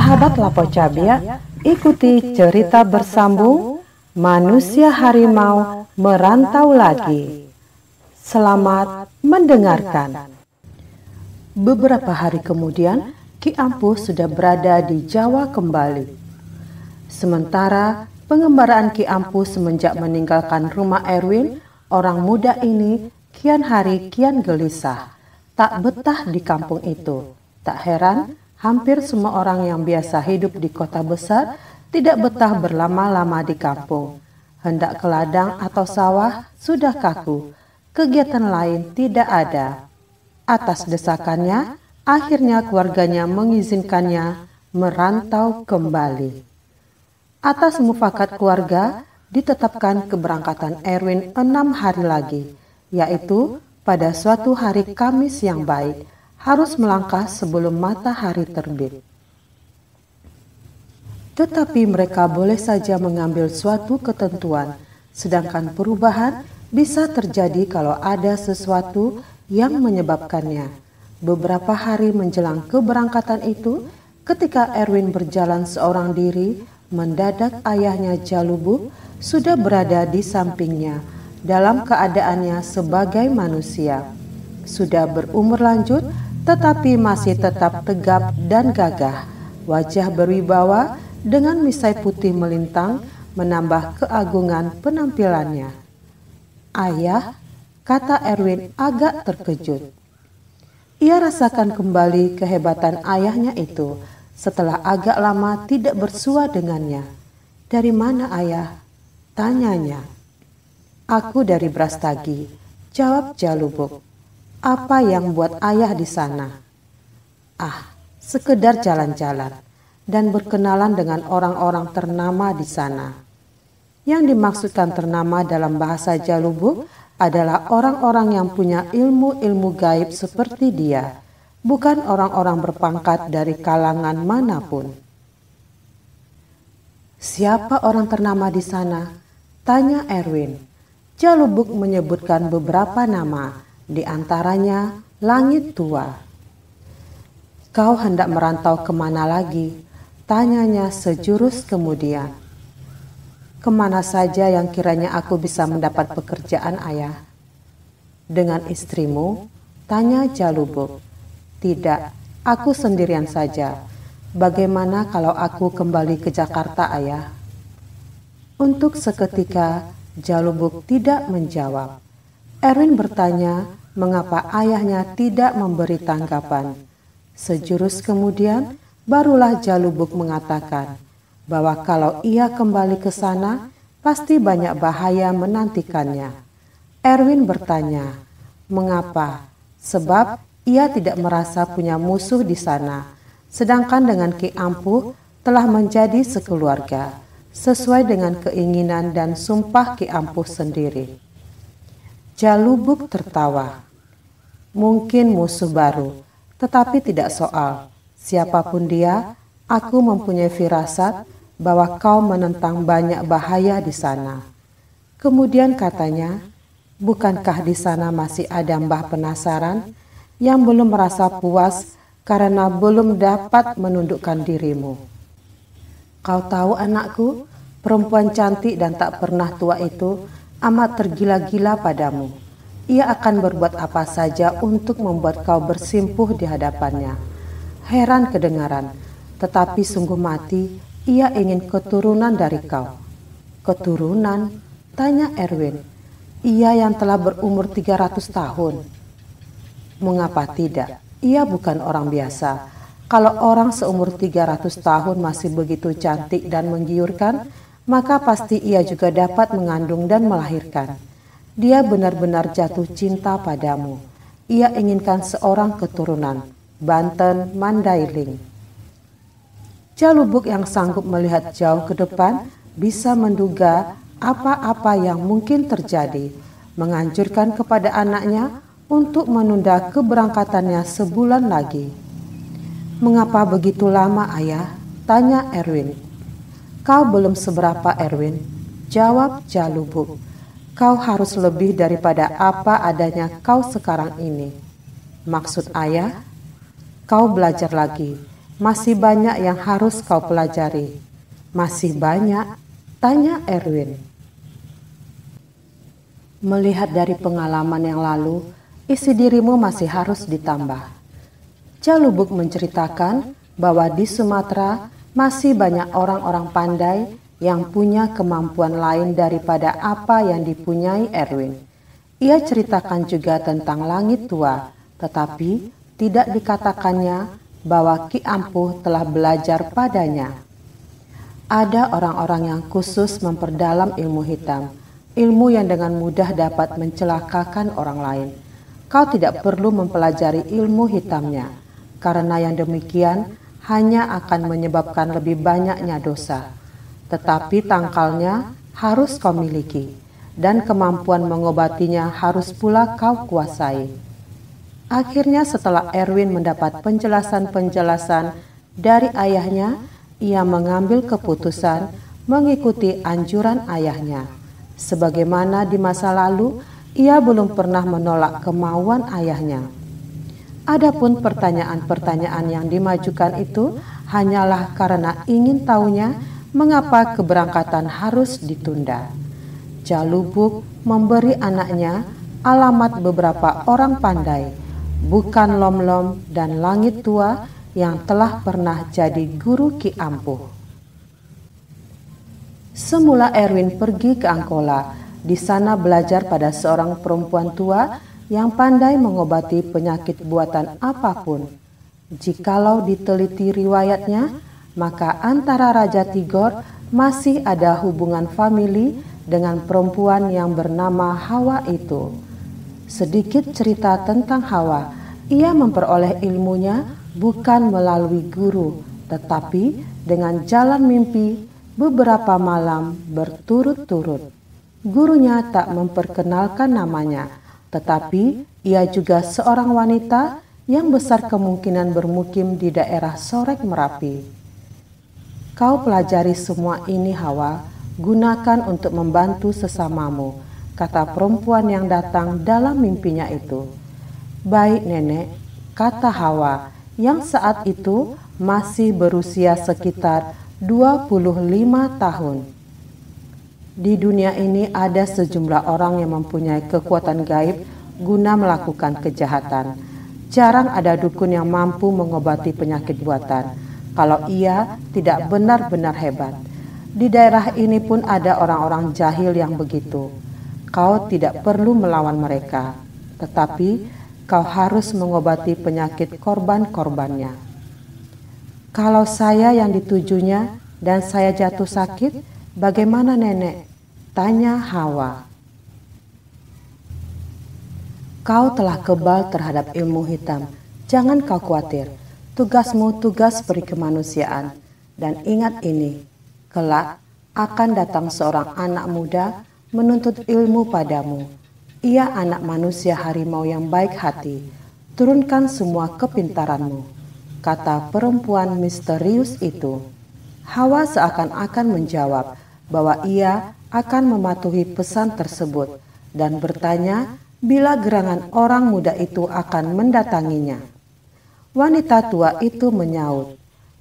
Sahabat Lapo Cabia, ikuti cerita bersambung Manusia Harimau Merantau Lagi. Selamat mendengarkan. Beberapa hari kemudian, Ki Ampuh sudah berada di Jawa kembali. Sementara pengembaraan Ki Ampuh semenjak meninggalkan rumah Erwin, orang muda ini kian hari kian gelisah, tak betah di kampung itu. Tak heran, hampir semua orang yang biasa hidup di kota besar tidak betah berlama-lama di kampung. Hendak ke ladang atau sawah sudah kaku, kegiatan lain tidak ada. Atas desakannya, akhirnya keluarganya mengizinkannya merantau kembali. Atas mufakat keluarga, ditetapkan keberangkatan Erwin 6 hari lagi, yaitu pada suatu hari Kamis yang baik, harus melangkah sebelum matahari terbit. Tetapi mereka boleh saja mengambil suatu ketentuan, sedangkan perubahan bisa terjadi kalau ada sesuatu yang menyebabkannya. Beberapa hari menjelang keberangkatan itu, ketika Erwin berjalan seorang diri, mendadak ayahnya Jalubuk sudah berada di sampingnya dalam keadaannya sebagai manusia. Sudah berumur lanjut, tetapi masih tetap tegap dan gagah. Wajah berwibawa dengan misai putih melintang menambah keagungan penampilannya. "Ayah," kata Erwin agak terkejut. Ia rasakan kembali kehebatan ayahnya itu setelah agak lama tidak bersua dengannya. "Dari mana, Ayah?" tanyanya. "Aku dari Brastagi," jawab Jalubuk. "Apa yang buat ayah di sana?" "Ah, sekedar jalan-jalan dan berkenalan dengan orang-orang ternama di sana." Yang dimaksudkan ternama dalam bahasa Jalubuk adalah orang-orang yang punya ilmu-ilmu gaib seperti dia, bukan orang-orang berpangkat dari kalangan manapun. "Siapa orang ternama di sana?" tanya Erwin. Jalubuk menyebutkan beberapa nama, di antaranya Langit Tua. "Kau hendak merantau kemana lagi?" tanyanya sejurus kemudian. "Kemana saja yang kiranya aku bisa mendapat pekerjaan, Ayah." "Dengan istrimu?" tanya Jalubuk. "Tidak, aku sendirian saja. Bagaimana kalau aku kembali ke Jakarta, Ayah?" Untuk seketika Jalubuk tidak menjawab. Erwin bertanya mengapa ayahnya tidak memberi tanggapan. Sejurus kemudian, barulah Jalubuk mengatakan bahwa kalau ia kembali ke sana, pasti banyak bahaya menantikannya. Erwin bertanya, mengapa? Sebab ia tidak merasa punya musuh di sana, sedangkan dengan Ki Ampuh telah menjadi sekeluarga, sesuai dengan keinginan dan sumpah Ki Ampuh sendiri. Jalubuk tertawa. "Mungkin musuh baru, tetapi tidak soal. Siapapun dia, aku mempunyai firasat bahwa kau menentang banyak bahaya di sana." Kemudian katanya, "Bukankah di sana masih ada Mbah Penasaran yang belum merasa puas karena belum dapat menundukkan dirimu? Kau tahu anakku, perempuan cantik dan tak pernah tua itu amat tergila-gila padamu. Ia akan berbuat apa saja untuk membuat kau bersimpuh di hadapannya. Heran kedengaran, tetapi sungguh mati ia ingin keturunan dari kau." "Keturunan?" tanya Erwin. "Ia yang telah berumur 300 tahun. "Mengapa tidak? Ia bukan orang biasa. Kalau orang seumur 300 tahun masih begitu cantik dan menggiurkan, maka pasti ia juga dapat mengandung dan melahirkan. Dia benar-benar jatuh cinta padamu. Ia inginkan seorang keturunan, Banten Mandailing." Jalubuk yang sanggup melihat jauh ke depan bisa menduga apa-apa yang mungkin terjadi, menganjurkan kepada anaknya untuk menunda keberangkatannya sebulan lagi. "Mengapa begitu lama, Ayah?" tanya Erwin. "Kau belum seberapa, Erwin," jawab Jalubuk. "Kau harus lebih daripada apa adanya kau sekarang ini." "Maksud Ayah?" "Kau belajar lagi. masih banyak yang harus kau pelajari. Masih banyak? Tanya Erwin. Melihat dari pengalaman yang lalu, isi dirimu masih harus ditambah. Jalubuk menceritakan bahwa di Sumatera masih banyak orang-orang pandai yang punya kemampuan lain daripada apa yang dipunyai Erwin. Ia ceritakan juga tentang langit tua, tetapi tidak dikatakannya bahwa Ki Ampuh telah belajar padanya. Ada orang-orang yang khusus memperdalam ilmu hitam, ilmu yang dengan mudah dapat mencelakakan orang lain. Kau tidak perlu mempelajari ilmu hitamnya, karena yang demikian hanya akan menyebabkan lebih banyaknya dosa. Tetapi tangkalnya harus kau miliki, dan kemampuan mengobatinya harus pula kau kuasai. Akhirnya setelah Erwin mendapat penjelasan-penjelasan dari ayahnya, ia mengambil keputusan mengikuti anjuran ayahnya. Sebagaimana di masa lalu, ia belum pernah menolak kemauan ayahnya. Adapun pertanyaan-pertanyaan yang dimajukan itu hanyalah karena ingin tahunya mengapa keberangkatan harus ditunda. Jalubuk memberi anaknya alamat beberapa orang pandai, bukan Lom-Lom dan Langit Tua yang telah pernah jadi guru Ki Ampuh. Semula Erwin pergi ke Angkola. Di sana belajar pada seorang perempuan tua yang pandai mengobati penyakit buatan apapun. Jikalau diteliti riwayatnya, maka antara Raja Tigor masih ada hubungan famili dengan perempuan yang bernama Hawa itu. Sedikit cerita tentang Hawa. Ia memperoleh ilmunya bukan melalui guru, tetapi dengan jalan mimpi beberapa malam berturut-turut. Gurunya tak memperkenalkan namanya, tetapi ia juga seorang wanita yang besar kemungkinan bermukim di daerah Sorek Merapi. Kau pelajari semua ini Hawa, gunakan untuk membantu sesamamu, kata perempuan yang datang dalam mimpinya itu. Baik nenek, kata Hawa, yang saat itu masih berusia sekitar 25 tahun. Di dunia ini ada sejumlah orang yang mempunyai kekuatan gaib guna melakukan kejahatan. Jarang ada dukun yang mampu mengobati penyakit buatan, kalau ia tidak benar-benar hebat. Di daerah ini pun ada orang-orang jahil yang begitu. Kau tidak perlu melawan mereka, tetapi kau harus mengobati penyakit korban-korbannya. Kalau saya yang ditujunya dan saya jatuh sakit, bagaimana nenek? Tanya Hawa. Kau telah kebal terhadap ilmu hitam. Jangan kau khawatir. Tugasmu tugas peri kemanusiaan. Dan ingat ini, kelak akan datang seorang anak muda menuntut ilmu padamu. Ia anak manusia harimau yang baik hati. Turunkan semua kepintaranmu, kata perempuan misterius itu. Hawa seakan-akan menjawab bahwa ia akan mematuhi pesan tersebut dan bertanya bila gerangan orang muda itu akan mendatanginya. Wanita tua itu menyaut,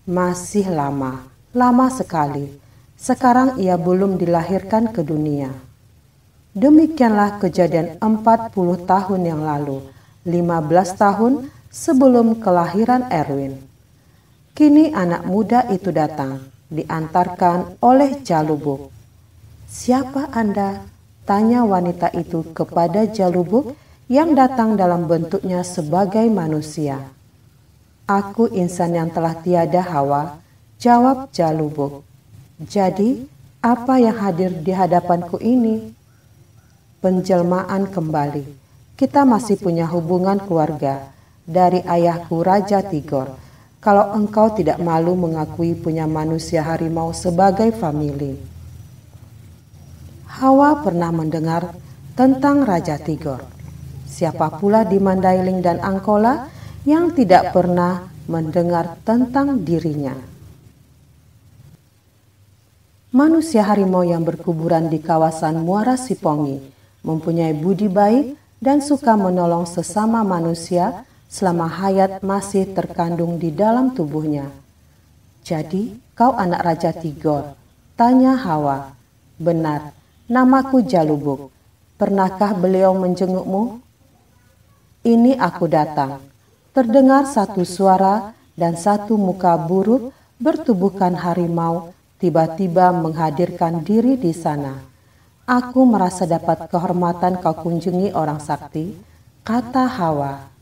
masih lama, lama sekali. Sekarang ia belum dilahirkan ke dunia. Demikianlah kejadian 40 tahun yang lalu, 15 tahun sebelum kelahiran Erwin. Kini anak muda itu datang, diantarkan oleh Jalubuk. Siapa Anda? Tanya wanita itu kepada Jalubuk yang datang dalam bentuknya sebagai manusia. Aku insan yang telah tiada Hawa, jawab Jalubuk. Jadi, apa yang hadir di hadapanku ini? Penjelmaan kembali. Kita masih punya hubungan keluarga dari ayahku Raja Tigor. Kalau engkau tidak malu mengakui punya manusia harimau sebagai famili. Hawa pernah mendengar tentang Raja Tigor. Siapa pula di Mandailing dan Angkola yang tidak pernah mendengar tentang dirinya? Manusia harimau yang berkuburan di kawasan Muara Sipongi mempunyai budi baik dan suka menolong sesama manusia selama hayat masih terkandung di dalam tubuhnya. "Jadi kau anak Raja Tigor?" tanya Hawa. "Benar, namaku Jalubuk. Pernahkah beliau menjengukmu?" "Ini aku datang." Terdengar satu suara dan satu muka buruk bertubuhkan harimau tiba-tiba menghadirkan diri di sana. "Aku merasa dapat kehormatan kau kunjungi orang sakti," kata Hawa.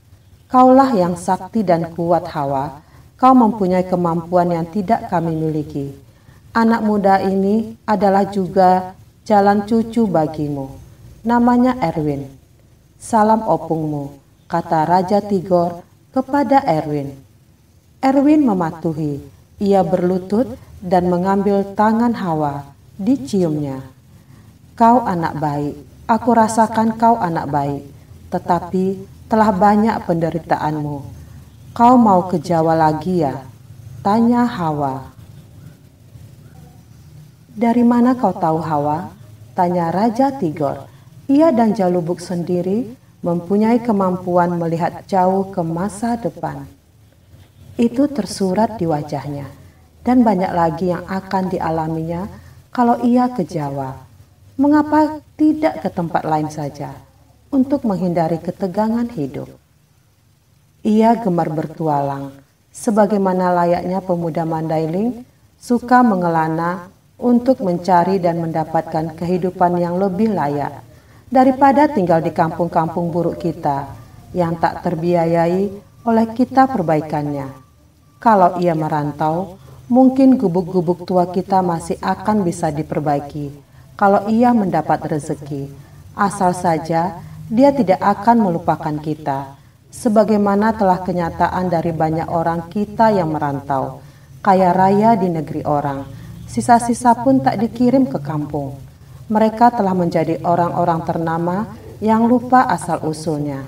"Kaulah yang sakti dan kuat, Hawa. Kau mempunyai kemampuan yang tidak kami miliki. Anak muda ini adalah juga jalan cucu bagimu. Namanya Erwin." "Salam opungmu," kata Raja Tigor kepada Erwin. Erwin mematuhi. Ia berlutut dan mengambil tangan Hawa, diciumnya. "Kau anak baik, aku rasakan kau anak baik, tetapi telah banyak penderitaanmu. Kau mau ke Jawa lagi ya?" tanya Hawa. "Dari mana kau tahu, Hawa?" tanya Raja Tigor. Ia dan Jalubuk sendiri mempunyai kemampuan melihat jauh ke masa depan. Itu tersurat di wajahnya, dan banyak lagi yang akan dialaminya kalau ia ke Jawa. Mengapa tidak ke tempat lain saja untuk menghindari ketegangan hidup? Ia gemar bertualang, sebagaimana layaknya pemuda Mandailing suka mengelana untuk mencari dan mendapatkan kehidupan yang lebih layak daripada tinggal di kampung-kampung buruk kita yang tak terbiayai oleh kita perbaikannya. Kalau ia merantau, mungkin gubuk-gubuk tua kita masih akan bisa diperbaiki kalau ia mendapat rezeki, asal saja dia tidak akan melupakan kita, sebagaimana telah kenyataan dari banyak orang kita yang merantau, kaya raya di negeri orang, sisa-sisa pun tak dikirim ke kampung. Mereka telah menjadi orang-orang ternama yang lupa asal-usulnya.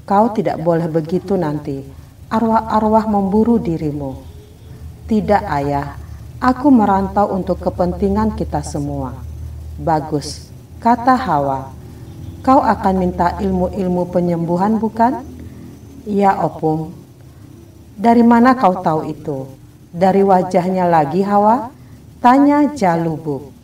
Kau tidak boleh begitu nanti, arwah-arwah memburu dirimu. "Tidak, Ayah, aku merantau untuk kepentingan kita semua." "Bagus," kata Hawa. "Kau akan minta ilmu-ilmu penyembuhan, bukan?" "Ya, opung." "Dari mana kau tahu itu?" "Dari wajahnya lagi, Hawa?" tanya Jalubuk.